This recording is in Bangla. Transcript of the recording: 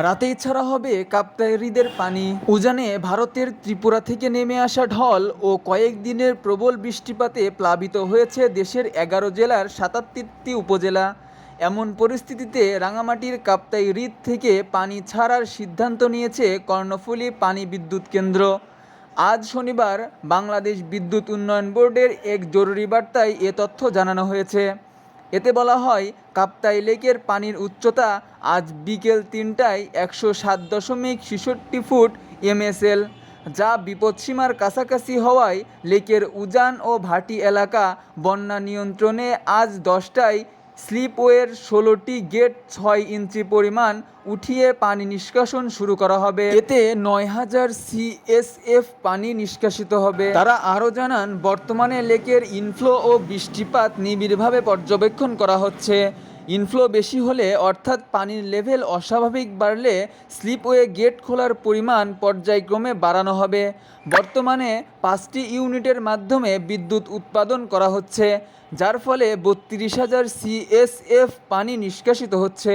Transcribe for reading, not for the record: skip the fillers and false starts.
রাতেই ছাড়া হবে কাপ্তাই হ্রদের পানি। উজানে ভারতের ত্রিপুরা থেকে নেমে আসা ঢল ও কয়েকদিনের প্রবল বৃষ্টিপাতে প্লাবিত হয়েছে দেশের 11 জেলার 77টি উপজেলা। এমন পরিস্থিতিতে রাঙামাটির কাপ্তাই হ্রদ থেকে পানি ছাড়ার সিদ্ধান্ত নিয়েছে কর্ণফুলী পানি বিদ্যুৎ কেন্দ্র। আজ শনিবার বাংলাদেশ বিদ্যুৎ উন্নয়ন বোর্ডের এক জরুরি বার্তায় এ তথ্য জানানো হয়েছে। এতে বলা হয়, কাপ্তাই লেকের পানির উচ্চতা আজ বিকেল ৩টায় ১০৭.৬৬ ফুট এমএসএল, যা বিপদসীমার কাছাকাছি হওয়ায় লেকের উজান ও ভাটি এলাকা বন্যা নিয়ন্ত্রণে আজ 10টায় স্লিপওয়ের 16টি গেট 6 ইঞ্চি পরিমাণ উঠিয়ে পানি নিষ্কাশন শুরু করা হবে। এতে ৯,০০০ সিএসএফ পানি নিষ্কাশিত হবে। তারা আরও জানান, বর্তমানে লেকের ইনফ্লো ও বৃষ্টিপাত নিবিড়ভাবে পর্যবেক্ষণ করা হচ্ছে। ইনফ্লো বেশি হলে অর্থাৎ পানির লেভেল অস্বাভাবিক বাড়লে স্লিপওয়ে গেট খোলার পরিমাণ পর্যায়ক্রমে বাড়ানো হবে। বর্তমানে 5টি ইউনিটের মাধ্যমে বিদ্যুৎ উৎপাদন করা হচ্ছে, যার ফলে ৩২,০০০ সিএসএফ পানি নিষ্কাশিত হচ্ছে।